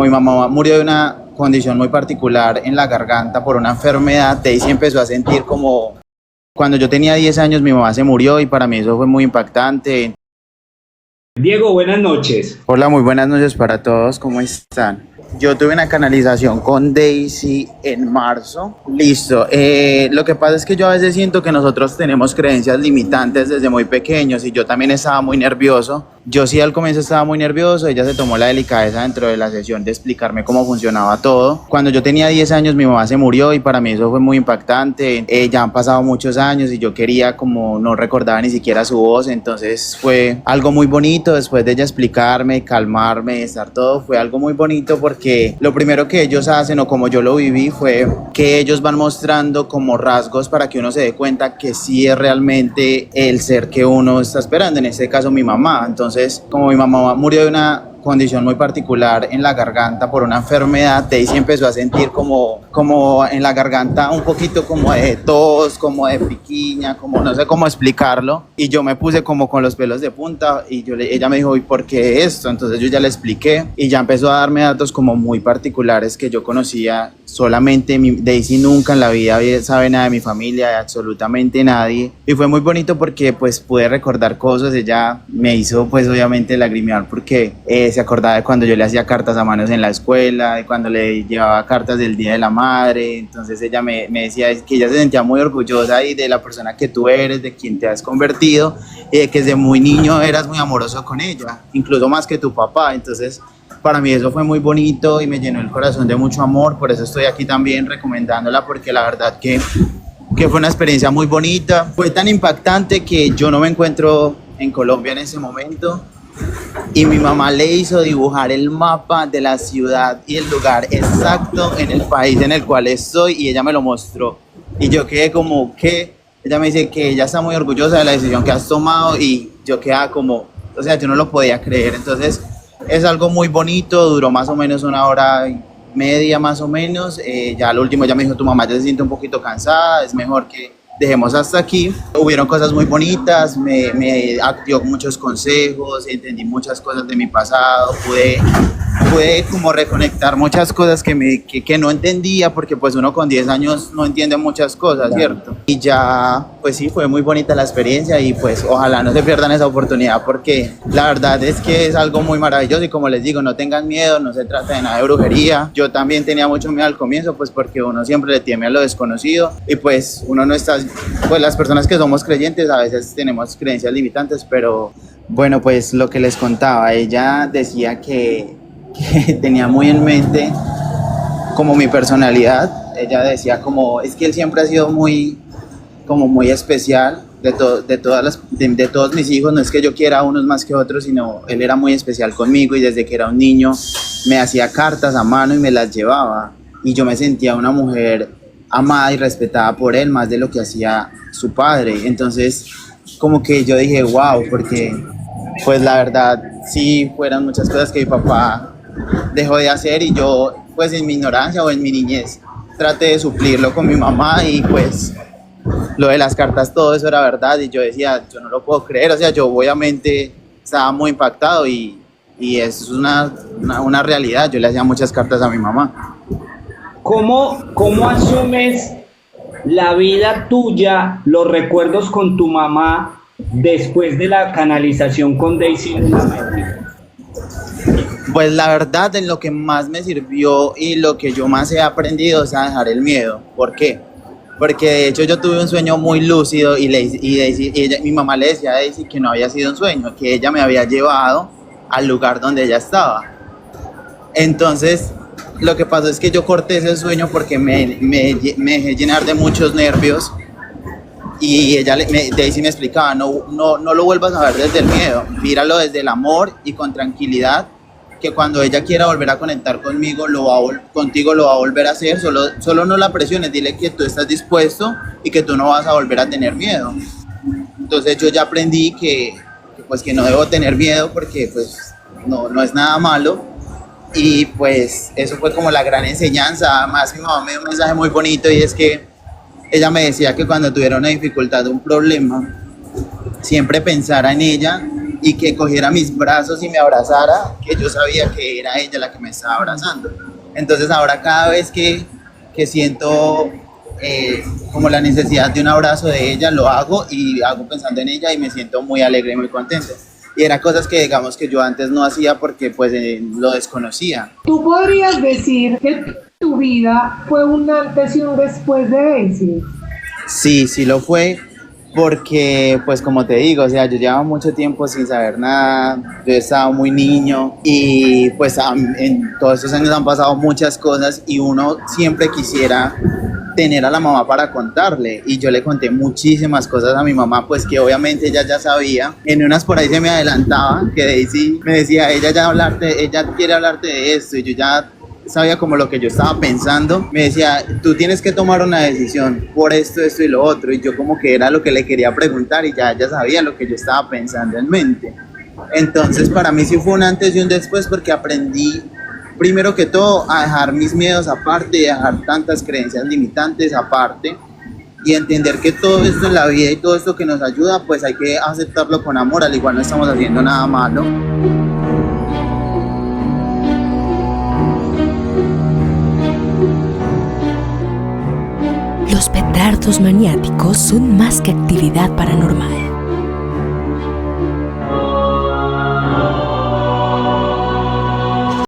mi mamá murió de una condición muy particular en la garganta por una enfermedad, Daisy empezó a sentir como cuando yo tenía 10 años mi mamá se murió y para mí eso fue muy impactante. Diego, buenas noches. Hola, muy buenas noches para todos, ¿cómo están? Yo tuve una canalización con Daisy en marzo. Listo. Lo que pasa es que yo a veces siento que nosotros tenemos creencias limitantes desde muy pequeños y yo también estaba muy nervioso. Yo sí al comienzo estaba muy nervioso, ella se tomó la delicadeza dentro de la sesión de explicarme cómo funcionaba todo. Cuando yo tenía 10 años mi mamá se murió y para mí eso fue muy impactante. Ya han pasado muchos años y yo quería como no recordaba ni siquiera su voz, entonces fue algo muy bonito después de ella explicarme, calmarme, estar todo, fue algo muy bonito porque lo primero que ellos hacen o como yo lo viví fue que ellos van mostrando como rasgos para que uno se dé cuenta que sí es realmente el ser que uno está esperando, en este caso mi mamá. Entonces como mi mamá murió de una condición muy particular en la garganta por una enfermedad, Daisy empezó a sentir como en la garganta un poquito como de tos, como de piquiña, como no sé cómo explicarlo, y yo me puse como con los pelos de punta y ella me dijo, ¿y por qué esto? Entonces yo ya le expliqué y ya empezó a darme datos como muy particulares que yo conocía solamente. Daisy nunca en la vida sabe nada de mi familia, de absolutamente nadie, y fue muy bonito porque pues pude recordar cosas. Ella me hizo pues obviamente lagrimear porque se acordaba de cuando yo le hacía cartas a manos en la escuela, de cuando le llevaba cartas del Día de la Madre. Entonces ella me decía que ella se sentía muy orgullosa y de la persona que tú eres, de quien te has convertido, y de que desde muy niño eras muy amoroso con ella, incluso más que tu papá. Entonces para mí eso fue muy bonito y me llenó el corazón de mucho amor, por eso estoy aquí también recomendándola, porque la verdad que fue una experiencia muy bonita, fue tan impactante que yo no me encuentro en Colombia en ese momento. Y mi mamá le hizo dibujar el mapa de la ciudad y el lugar exacto en el país en el cual estoy y ella me lo mostró. Y yo quedé como que, ella me dice que ella está muy orgullosa de la decisión que has tomado y yo quedaba como, o sea, yo no lo podía creer. Entonces es algo muy bonito, duró más o menos 1 hora y media más o menos. Ya al último ya me dijo, tu mamá ya se siente un poquito cansada, es mejor que dejemos hasta aquí. Hubieron cosas muy bonitas, me dio muchos consejos, entendí muchas cosas de mi pasado, pude como reconectar muchas cosas que no entendía, porque pues uno con 10 años no entiende muchas cosas, ¿cierto? Y ya, pues sí, fue muy bonita la experiencia y pues ojalá no se pierdan esa oportunidad porque la verdad es que es algo muy maravilloso y como les digo, no tengan miedo, no se trata de nada de brujería. Yo también tenía mucho miedo al comienzo, pues porque uno siempre le teme a lo desconocido y pues uno no está, pues las personas que somos creyentes a veces tenemos creencias limitantes, pero bueno, pues lo que les contaba, ella decía que tenía muy en mente como mi personalidad. Ella decía como, es que él siempre ha sido muy especial de todos mis hijos, no es que yo quiera a unos más que otros, sino él era muy especial conmigo y desde que era un niño me hacía cartas a mano y me las llevaba y yo me sentía una mujer amada y respetada por él más de lo que hacía su padre. Entonces como que yo dije wow, porque pues la verdad sí fueron muchas cosas que mi papá dejó de hacer y yo pues en mi ignorancia o en mi niñez traté de suplirlo con mi mamá y pues lo de las cartas todo eso era verdad y yo decía, yo no lo puedo creer, o sea, yo obviamente estaba muy impactado y eso es una realidad. Yo le hacía muchas cartas a mi mamá. ¿Cómo asumes la vida tuya, los recuerdos con tu mamá después de la canalización con Daisy? Pues la verdad, en lo que más me sirvió y lo que yo más he aprendido es a dejar el miedo. ¿Por qué? Porque de hecho yo tuve un sueño muy lúcido y mi mamá le decía a Daisy que no había sido un sueño, que ella me había llevado al lugar donde ella estaba. Entonces, lo que pasó es que yo corté ese sueño porque me dejé llenar de muchos nervios y Daisy me explicaba, no lo vuelvas a ver desde el miedo, míralo desde el amor y con tranquilidad, que cuando ella quiera volver a conectar conmigo, contigo lo va a volver a hacer, solo no la presiones, dile que tú estás dispuesto y que tú no vas a volver a tener miedo. Entonces yo ya aprendí pues que no debo tener miedo porque pues no es nada malo y pues eso fue como la gran enseñanza. Además mi mamá me dio un mensaje muy bonito y es que ella me decía que cuando tuviera una dificultad, un problema, siempre pensara en ella y que cogiera mis brazos y me abrazara, que yo sabía que era ella la que me estaba abrazando. Entonces ahora cada vez que siento como la necesidad de un abrazo de ella, lo hago y hago pensando en ella y me siento muy alegre y muy contento. Y eran cosas que digamos que yo antes no hacía porque pues lo desconocía. ¿Tú podrías decir que tu vida fue un antes y un después de Daisy? Sí, sí lo fue, porque pues como te digo, o sea, yo llevaba mucho tiempo sin saber nada, yo estaba muy niño y pues en todos estos años han pasado muchas cosas y uno siempre quisiera tener a la mamá para contarle, y yo le conté muchísimas cosas a mi mamá, pues que obviamente ella ya sabía. En unas por ahí se me adelantaba, que Daisy me decía, ella quiere hablarte de esto, y yo ya sabía como lo que yo estaba pensando. Me decía, tú tienes que tomar una decisión por esto, esto y lo otro, y yo como que era lo que le quería preguntar y ya ella sabía lo que yo estaba pensando en mente. Entonces para mí sí fue un antes y un después, porque aprendí primero que todo a dejar mis miedos aparte, y a dejar tantas creencias limitantes aparte, y entender que todo esto en la vida y todo esto que nos ayuda, pues hay que aceptarlo con amor, al igual no estamos haciendo nada malo. Los petardos maniáticos son más que actividad paranormal.